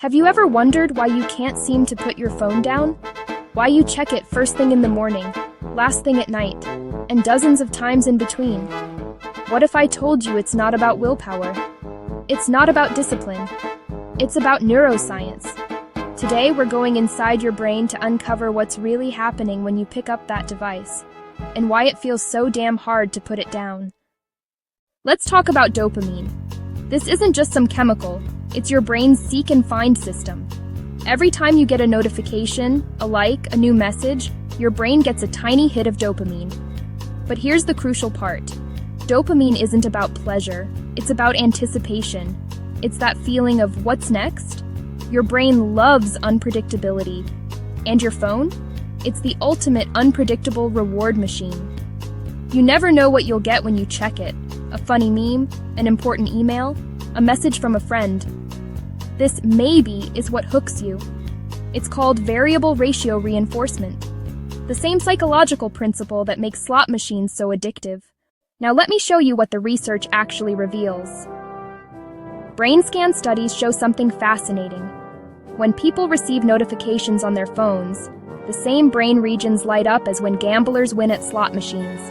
Have you ever wondered why you can't seem to put your phone down? Why you check it first thing in the morning, last thing at night, and dozens of times in between? What if I told you it's not about willpower? It's not about discipline. It's about neuroscience. Today we're going inside your brain to uncover what's really happening when you pick up that device, and why it feels so damn hard to put it down. Let's talk about dopamine. This isn't just some chemical. It's your brain's seek and find system. Every time you get a notification, a like, a new message, your brain gets a tiny hit of dopamine. But here's the crucial part. Dopamine isn't about pleasure. It's about anticipation. It's that feeling of what's next? Your brain loves unpredictability. And your phone? It's the ultimate unpredictable reward machine. You never know what you'll get when you check it. A funny meme, an important email, a message from a friend. This maybe is what hooks you. It's called variable ratio reinforcement, the same psychological principle that makes slot machines so addictive. Now let me show you what the research actually reveals. Brain scan studies show something fascinating. When people receive notifications on their phones, the same brain regions light up as when gamblers win at slot machines.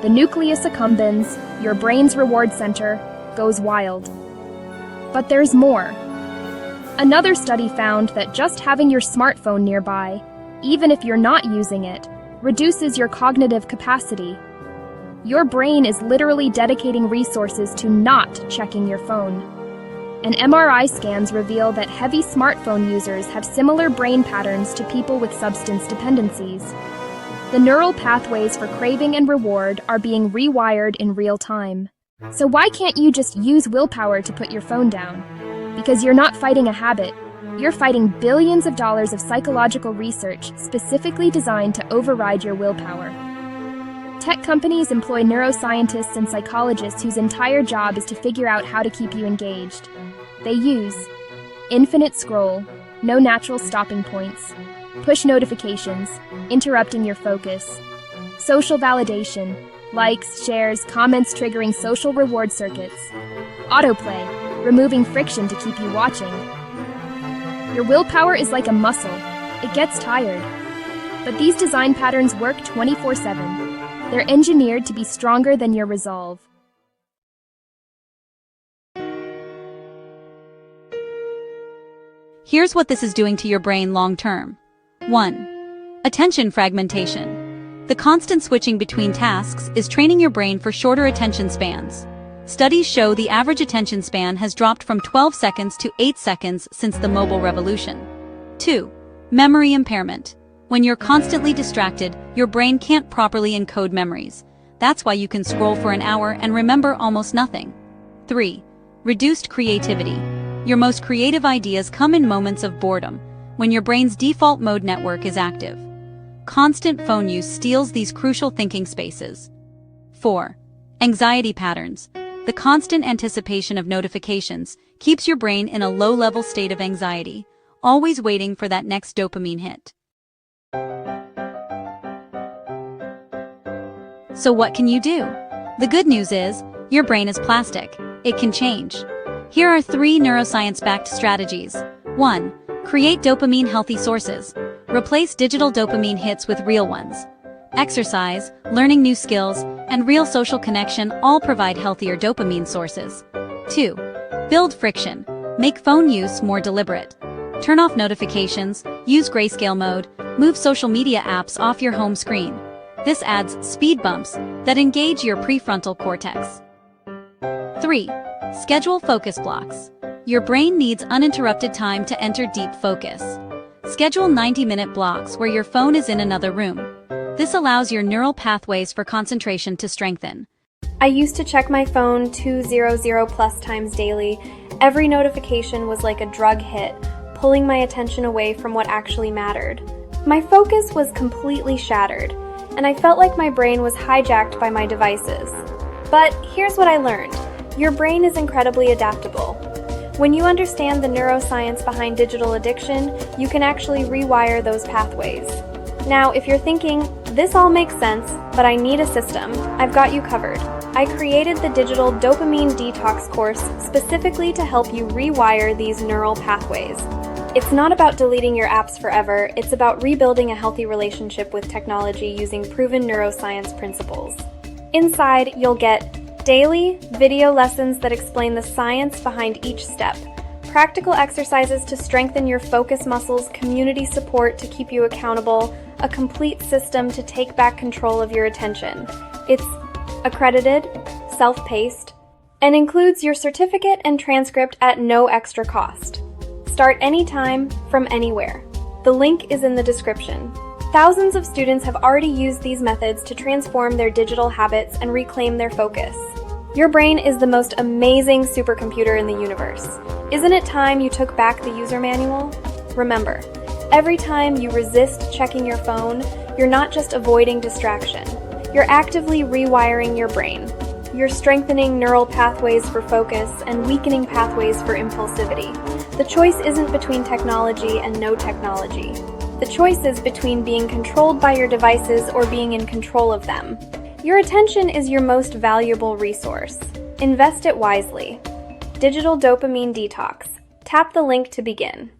The nucleus accumbens, your brain's reward center, goes wild. But there's more. Another study found that just having your smartphone nearby, even if you're not using it, reduces your cognitive capacity. Your brain is literally dedicating resources to not checking your phone. And MRI scans reveal that heavy smartphone users have similar brain patterns to people with substance dependencies. The neural pathways for craving and reward are being rewired in real time. So why can't you just use willpower to put your phone down? Because you're not fighting a habit. You're fighting billions of dollars of psychological research specifically designed to override your willpower. Tech companies employ neuroscientists and psychologists whose entire job is to figure out how to keep you engaged. They use infinite scroll, no natural stopping points, push notifications, interrupting your focus, social validation, likes, shares, comments triggering social reward circuits, autoplay, removing friction to keep you watching. Your willpower is like a muscle. It gets tired. But these design patterns work 24/7. They're engineered to be stronger than your resolve. Here's what this is doing to your brain long term. 1. Attention fragmentation. The constant switching between tasks is training your brain for shorter attention spans. Studies show the average attention span has dropped from 12 seconds to 8 seconds since the mobile revolution. 2. Memory impairment. When you're constantly distracted, your brain can't properly encode memories. That's why you can scroll for an hour and remember almost nothing. 3. Reduced creativity. Your most creative ideas come in moments of boredom, when your brain's default mode network is active. Constant phone use steals these crucial thinking spaces. 4. Anxiety patterns. The constant anticipation of notifications keeps your brain in a low-level state of anxiety, always waiting for that next dopamine hit. So what can you do? The good news is, your brain is plastic. It can change. Here are 3 neuroscience-backed strategies. 1. Create dopamine-healthy sources. Replace digital dopamine hits with real ones. Exercise, learning new skills, and real social connection all provide healthier dopamine sources. 2. Build friction. Make phone use more deliberate. Turn off notifications, use grayscale mode, move social media apps off your home screen. This adds speed bumps that engage your prefrontal cortex. 3. Schedule focus blocks. Your brain needs uninterrupted time to enter deep focus. Schedule 90-minute blocks where your phone is in another room. This allows your neural pathways for concentration to strengthen. I used to check my phone 200+ times daily. Every notification was like a drug hit, pulling my attention away from what actually mattered. My focus was completely shattered, and I felt like my brain was hijacked by my devices. But here's what I learned. Your brain is incredibly adaptable. When you understand the neuroscience behind digital addiction, you can actually rewire those pathways. Now, if you're thinking, this all makes sense, but I need a system, I've got you covered. I created the Digital Dopamine Detox course specifically to help you rewire these neural pathways. It's not about deleting your apps forever, it's about rebuilding a healthy relationship with technology using proven neuroscience principles. Inside, you'll get daily video lessons that explain the science behind each step, practical exercises to strengthen your focus muscles, community support to keep you accountable, a complete system to take back control of your attention. It's accredited, self-paced, and includes your certificate and transcript at no extra cost. Start anytime, from anywhere. The link is in the description. Thousands of students have already used these methods to transform their digital habits and reclaim their focus. Your brain is the most amazing supercomputer in the universe. Isn't it time you took back the user manual? Remember, every time you resist checking your phone, you're not just avoiding distraction. You're actively rewiring your brain. You're strengthening neural pathways for focus and weakening pathways for impulsivity. The choice isn't between technology and no technology. The choice is between being controlled by your devices or being in control of them. Your attention is your most valuable resource. Invest it wisely. Digital Dopamine Detox. Tap the link to begin.